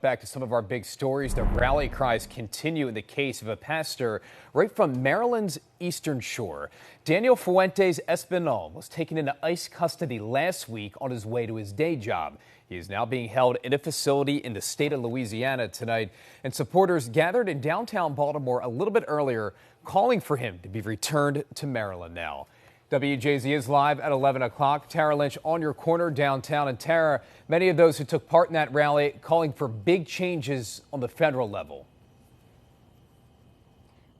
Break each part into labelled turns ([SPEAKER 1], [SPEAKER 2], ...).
[SPEAKER 1] Back to some of our big stories. The rally cries continue in the case of a pastor right from Maryland's Eastern Shore. Daniel Fuentes Espinal was taken into ICE custody last week on his way to his day job. He is now being held in a facility in the state of Louisiana tonight, and supporters gathered in downtown Baltimore a little bit earlier, calling for him to be returned to Maryland now. WJZ is live at 11 o'clock. Tara Lynch on your corner downtown. And Tara, many of those who took part in that rally calling for big changes on the federal level.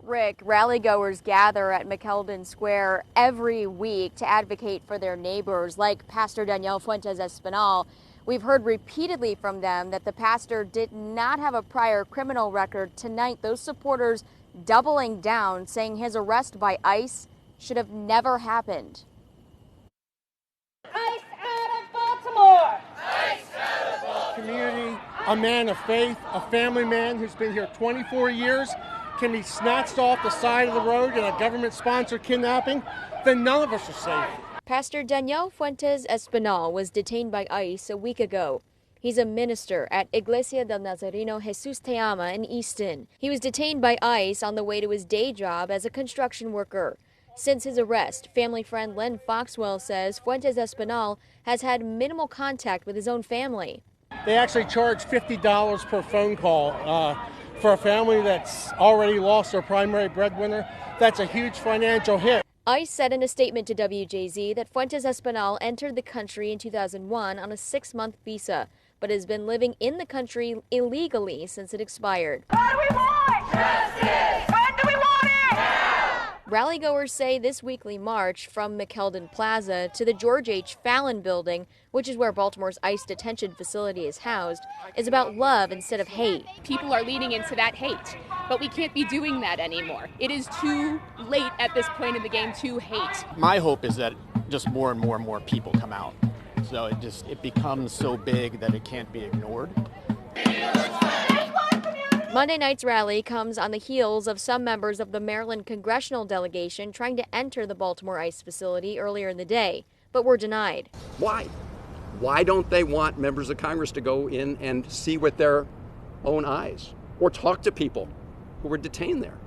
[SPEAKER 2] Rick, rally goers gather at McKeldin Square every week to advocate for their neighbors, like Pastor Daniel Fuentes Espinal. We've heard repeatedly from them that the pastor did not have a prior criminal record. Tonight, those supporters doubling down, saying his arrest by ICE should have never happened.
[SPEAKER 3] ICE out of Baltimore!
[SPEAKER 4] ICE out of Baltimore! Community, a man of faith, a family man who's been here 24 years, can be snatched off the side of the road in a government-sponsored kidnapping, then none of us are safe.
[SPEAKER 2] Pastor Daniel Fuentes Espinal was detained by ICE a week ago. He's a minister at Iglesia del Nazareno Jesus Te Ama in Easton. He was detained by ICE on the way to his day job as a construction worker. Since his arrest, family friend Len Foxwell says Fuentes Espinal has had minimal contact with his own family.
[SPEAKER 4] They actually charge $50 per phone call. For a family that's already lost their primary breadwinner, that's a huge financial hit.
[SPEAKER 2] ICE said in a statement to WJZ that Fuentes Espinal entered the country in 2001 on a 6-month visa, but has been living in the country illegally since it expired.
[SPEAKER 3] What do we want? Justice! When do we want it? Now!
[SPEAKER 2] Rallygoers say this weekly march from McKeldin Plaza to the George H. Fallon building, which is where Baltimore's ICE detention facility is housed, is about love instead of hate.
[SPEAKER 5] People are leaning into that hate, but we can't be doing that anymore. It is too late at this point in the game to hate.
[SPEAKER 6] My hope is that just more and more people come out. So it becomes so big that it can't be ignored.
[SPEAKER 2] Monday night's rally comes on the heels of some members of the Maryland congressional delegation trying to enter the Baltimore ICE facility earlier in the day, but were denied.
[SPEAKER 7] Why? Why don't they want members of Congress to go in and see with their own eyes or talk to people who were detained there?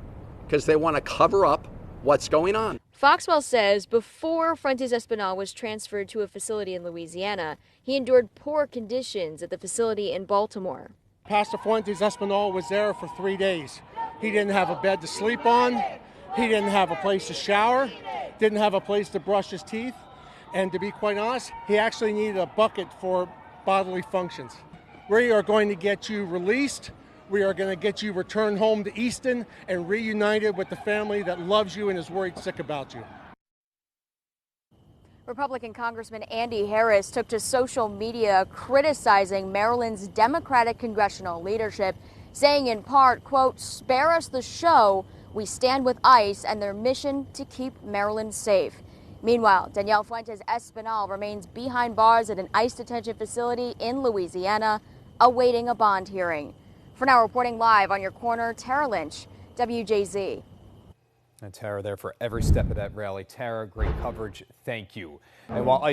[SPEAKER 7] Because they want to cover up what's going on.
[SPEAKER 2] Foxwell says before Fuentes Espinal was transferred to a facility in Louisiana, he endured poor conditions at the facility in Baltimore.
[SPEAKER 4] Pastor Fuentes Espinal was there for 3 days. He didn't have a bed to sleep on. He didn't have a place to shower, didn't have a place to brush his teeth. And to be quite honest, he actually needed a bucket for bodily functions. We are going to get you released. We are going to get you returned home to Easton and reunited with the family that loves you and is worried sick about you.
[SPEAKER 2] Republican Congressman Andy Harris took to social media criticizing Maryland's Democratic congressional leadership, saying in part, quote, "Spare us the show. We stand with ICE and their mission to keep Maryland safe." Meanwhile, Daniel Fuentes Espinal remains behind bars at an ICE detention facility in Louisiana, awaiting a bond hearing. For now, reporting live on your corner, Tara Lynch, WJZ.
[SPEAKER 1] And Tara there for every step of that rally. Tara, great coverage. Thank you. And while ICE